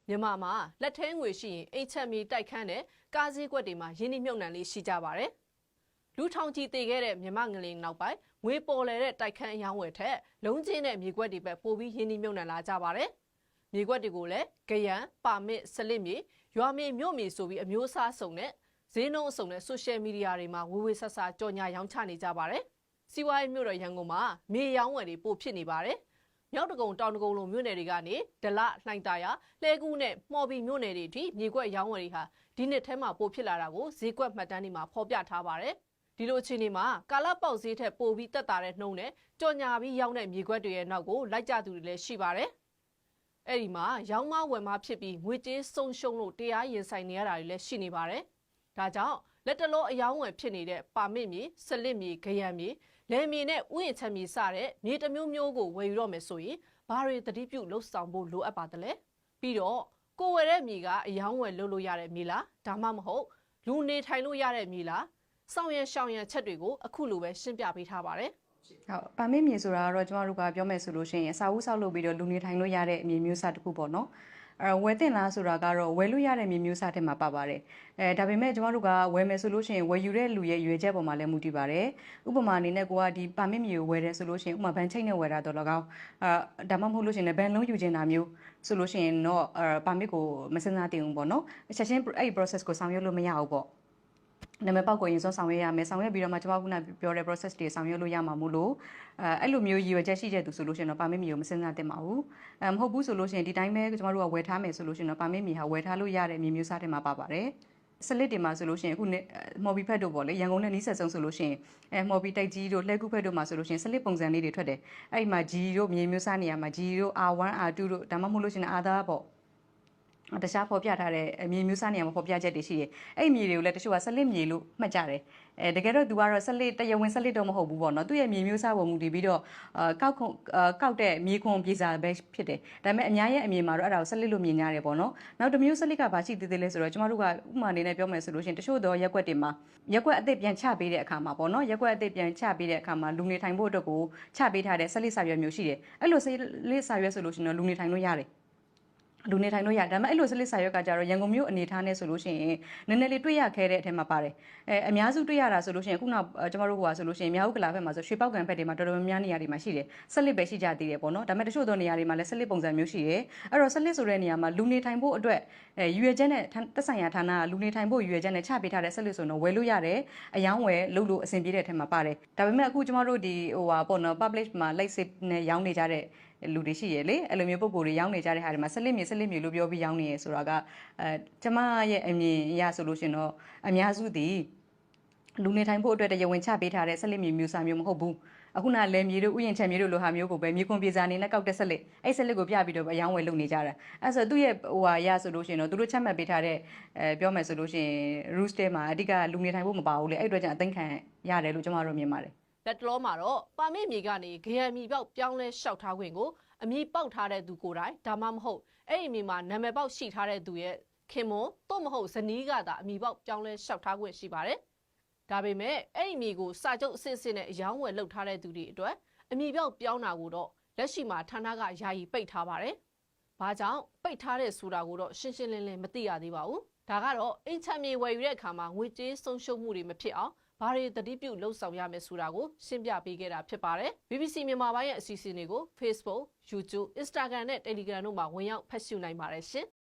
မြန်မာမှာလက်ထဲငွေရှိရင်အိတ်ချက်မီတိုက်ခန်းတဲ့ကားစည်းကွက်တွေမှာရင်းနှီးမြှုပ်နှံလေးရှိကြပါတယ်။လူထောင်ကြီးတည်ခဲ့တဲ့မြန်မာငလင်နောက်ပိုင်းငွေပေါ်လဲတဲ့တိုက်ခန်းအယောင်းဝယ်ထက်လုံးချင်းတဲ့မြေကွက်တွေပဲပိုပြီးရင်းနှီးမြှုပ်နှံလာကြပါတယ်။မြေကွက်တွေကိုလည်းကြရန်ပါမစ်စလစ်မြေရွာမြေမြို့မြေဆိုပြီးအမျိုးအစားစုံနဲ့ဈေးနှုန်းအစုံနဲ့ဆိုရှယ်မီဒီယာတွေမှာဝေဝေဆဆကြော်ညာရောင်းချနေကြပါတယ်။စီးပွားရေးမြို့တော်ရန်ကုန်မှာမြေရောင်းဝယ်တွေပိုဖြစ်နေပါတယ်။မြောက်တကုံတောင်တကုံလိုမြို့နယ်တွေကနေဒလလှိုင်သာယာလှဲကူးနဲ့မှော်ဘီမြို့နယ်တွေအထိမြေကွက်ရောင်းဝယ်တွေဟာဒီနှစ်ထဲမှာပိုဖြစ်လာတာကိုဈေးကွက်မှတ်တမ်းတွေမှာဖော်ပြထားပါတယ်။ဒီလိုအခြေအနေမှာကာလပေါက်ဈေးထက်ပိုပြီးတက်တာတဲ့နှုံနဲ့ကြော်ညာပြီးရောင်းတဲ့မြေကွက်တွေရဲ့နောက်ကိုလိုက်ကြသူတွေလည်းရှိပါတယ်။အဲ့ဒီမှာရောင်းမဝယ်မဖြစ်ပြီးငွေကြေးဆုံးရှုံးလို့တရားရင်ဆိုင်နေရတာတွေလည်းရှိနေပါတယ်။ဒါကြောင့်လက်တလောအယောင်းဝယ်ဖြစ်နေတဲ့ပါမစ်မြေစလစ်မြေဂရံမြေလယ်မြေနဲ့ဥယျာဉ်ချက်မြေစတဲ့မြေတစ်မျိုးမျိုးကိုဝယ်ယူတော့မယ်ဆိုရင်ဘာတွေသတိပြုလှုပ်ဆောင်ဖို့လိုအပ်ပါသလဲပြီးတော့ကိုဝယ်တဲ့မြေကအယောင်းဝယ်လုပ်လို့ရတဲ့မြေလားဒါမှမဟုတ်လူနေထိုင်လို့ရတဲ့မြေလားစောင့်ရရှောင်ရချက်တွေကိုအခုလိုပဲရှင်းပြပေးထားပါတယ်ဟုတ်ပါမစ်မြေဆိုတာကတော့ကျမတို့ကပြောမယ်ဆိုလို့ရှိရင်အစာအုပ်ဆောက်လုပ်ပြီးတော့လူနေထိုင်လို့ရတဲ့မြေမျိုးစားတစ်ခုပေါ့နော်ဝယ်တင်လားဆိုတာကတော့ဝယ်လို့ရတဲ့မြေမျိုးစားထဲမှာပါပါတယ်ဒါပေမဲ့ကျမတို့ကဝယ်မယ်ဆိုလို့ရှိရင်ဝယ်ယူတဲ့လူရဲ့ရွေချက်ပေါ်မှာလည်းမူတည်ပါတယ်ဥပမာအနေနဲ့ကိုကဒီပါမစ်မြေကိုဝယ်တယ်ဆိုလို့ရှိရင်ဥပမာဘန်ချိတ်နဲ့ဝယ်တာတော့လကောက်ဒါမှမဟုတ်လို့ရှိရင်လည်းဘန်လုံးယူချင်တာမျိုးဆိုလို့ရှိရင်တော့ပါမစ်ကိုမစင်စားတင်ဘူးပေါ့နော်ချက်ချင်းအဲ့ဒီ process ကိုဆောင်ရွက်လို့မရဘူးပေါ့နာမည်ပေါက်ကိုရင်စွမ်းဆောင်ရွက်ရမယ်ဆောင်ရွက်ပြီးတော့မှကျွန်မခုနပြောတဲ့ process တွေဆောင်ရွက်လို့ရမှာမို့လို့အဲ့လိုမျိုးရည်ရွယ်ချက်ရှိတဲ့သူဆိုလို့ရှိရင်တော့ပါမစ်မြေကိုမစင်စားတင်ပါဘူးမဟုတ်ဘူးဆိုလို့ရှိရင်ဒီတိုင်းပဲကျွန်တော်တို့ကဝယ်ထားမယ်ဆိုလို့ရှိရင်တော့ပါမစ်မြေဟာဝယ်ထားလို့ရတဲ့မြေမျိုးစားတွေမှာပါပါတယ်စလစ်တွေမှာဆိုလို့ရှိရင်အခုမော်ဘီဖက်တို့ပေါ့လေရန်ကုန်နဲ့နီးစပ်ဆုံးဆိုလို့ရှိရင်မော်ဘီတိုက်ကြီးတို့လှဲကူးဖက်တို့မှာဆိုလို့ရှိရင်စလစ်ပုံစံလေးတွေထွက်တယ်အဲ့ဒီမှာ G တို့မြေမျိုးစားနေရာမှာ G တို့ R1 R2 တို့ဒါမှမဟုတ်လို့ရှိရင် Other ပေါ့တခြားဖော်ပြထားတဲ့မြေမျိုးစားနေရာမှာဖော်ပြချက်တွေရှိတယ်။အဲ့ဒီမြေတွေကိုလည်းတချို့ကဆက်လက်မြေလို့မှတ်ကြတယ်။တကယ်တော့သူကတော့ဆက်လက်တရားဝင်ဆက်လက်တော့မဟုတ်ဘူးပေါ့နော်။သူ့ရဲ့မြေမျိုးစားပုံမူတည်ပြီးတော့ကောက်တဲ့မြေခွန်ပြေစာပဲဖြစ်တယ်။ဒါပေမဲ့အများရဲ့အမြင်မှာတော့အဲ့ဒါကိုဆက်လက်လို့မြင်ကြတယ်ပေါ့နော်။နောက်တစ်မျိုးဆက်လက်ကဘာရှိသေးသေးလဲဆိုတော့ကျမတို့ကဥပမာအနေနဲ့ပြောမယ်ဆိုလို့ရှိရင်တချို့တော့ရက်ွက်တွေမှာရက်ွက်အသစ်ပြန်ချပေးတဲ့အခါမှာပေါ့နော်။ရက်ွက်အသစ်ပြန်ချပေးတဲ့အခါမှာလူနေထိုင်ဖို့အတွက်ကိုချပေးထားတဲ့ဆက်လက်စာရွက်မျိုးရှိတယ်။အဲ့လိုဆက်လက်စာရွက်ဆိုလို့ရှိရင်တော့လူနေထိုင်လို့ရတယ်။လူနေထိုင်လို့ရဒါပေမဲ့အဲ့လိုစလစ်စာရွက်ကကြတော့ရန်ကုန်မြို့အနေထားနဲ့ဆိုလို့ရှိရင်နည်းနည်းလေးတွေ့ရခဲတဲ့အထက်မှာပါတယ်အများစုတွေ့ရတာဆိုလို့ရှိရင်ခုနကျမတို့ကဆိုလို့ရှိရင်မြောက်ကလာဘက်မှာဆိုရွှေပောက်ကန်ဘက်တွေမှာတော်တော်များများနေရာတွေမှာရှိတယ်စလစ်ပဲရှိကြသေးတယ်ပေါ့နော်ဒါပေမဲ့တချို့သောနေရာတွေမှာလည်းစလစ်ပုံစံမျိုးရှိတယ်အဲ့တော့စလစ်ဆိုတဲ့နေရာမှာလူနေထိုင်ဖို့အတွက်ရွေချက်နဲ့တက်ဆိုင်ရာဌာနကလူနေထိုင်ဖို့ရွေချက်နဲ့ချပေးထားတဲ့စလစ်ဆိုတော့ဝယ်လို့ရတယ်အယောင်းဝယ်လုပ်လို့အဆင်ပြေတဲ့အထက်မှာပါတယ်ဒါပေမဲ့အခုကျမတို့ဒီဟိုပါပေါ့နော် publish မှာ like save နဲ့ရောင်းနေကြတဲ့လူတွေရှိရလေအဲ့လိုမျိုးပုံကိုယ်တွေရောင်းနေကြတဲ့ဟာတွေမှာစလစ်မြေလို့ပြောပြီးရောင်းနေရဆိုတာကကျမရဲ့အမြင်အရဆိုလို့ရှင်တော့အများစုဒီလူနေထိုင်ဖို့အတွက်တရားဝင်ချပေးထားတဲ့စလစ်မြေမျိုးစားမျိုးမဟုတ်ဘူးအခုနလဲမြေတို့ဥယျာဉ်ချက်မြေတို့လိုဟာမျိုးကိုပဲမြေခွန်ပြေစာအနေနဲ့ကောက်တဲ့စလစ်အဲ့စလစ်ကိုပြပြီးတော့အယောင်းဝယ်လုပ်နေကြတာအဲ့ဆိုသူ့ရဲ့ဟိုဟာရဆိုလို့ရှင်တော့သူတို့ချက်မှတ်ပေးထားတဲ့ပြောမယ်ဆိုလို့ရှင် rules ထဲမှာအဓိကလူနေထိုင်ဖို့မပါဘူးလေအဲ့အတွက်ကြောင့်အသိခံရတယ်လို့ကျမတို့မြင်ပါတယ်လက်တလောမှာတော့ပါမစ်မြေကနေဂရံမြေပေါက်ပြောင်းလဲလျှောက်ထားခွင့်ကိုအမြေပေါက်ထားတဲ့သူကိုယ်တိုင်ဒါမှမဟုတ်အဲ့ဒီမြေမှာနာမည်ပေါက်ရှိထားတဲ့သူရဲ့ခင်မွန်းတော့မဟုတ်ဇနီးကသာအမြေပေါက်ပြောင်းလဲလျှောက်ထားခွင့်ရှိပါတယ်။ဒါပေမဲ့အဲ့ဒီမြေကိုစာချုပ်အစစ်အစစ်နဲ့အယောင်းဝယ်လုပ်ထားတဲ့သူတွေအတွက်အမြေပေါက်ပြောင်းတာကိုတော့လက်ရှိမှာဌာနကယာယီပိတ်ထားပါတယ်။ဘာကြောင့်ပိတ်ထားတဲ့ဆိုတာကိုတော့ရှင်းရှင်းလင်းလင်းမသိရသေးပါဘူး။ဒါကတော့အိမ်ချမ်းမြေဝယ်ယူတဲ့အခါမှာငွေကြေးဆုံးရှုံးမှုတွေမဖြစ်အောင်ဘာတွေသတိပြုလှုပ်ဆောင်ရမယ်ဆိုတာကိုရှင်းပြပေးခဲ့တာဖြစ်ပါတယ်။ BBC မြန်မာပိုင်းရဲ့အစီအစဉ်တွေကို Facebook, YouTube, Instagram နဲ့ Telegram တို့မှာဝင်ရောက်ဖတ်ရှုနိုင်ပါတယ်ရှင်။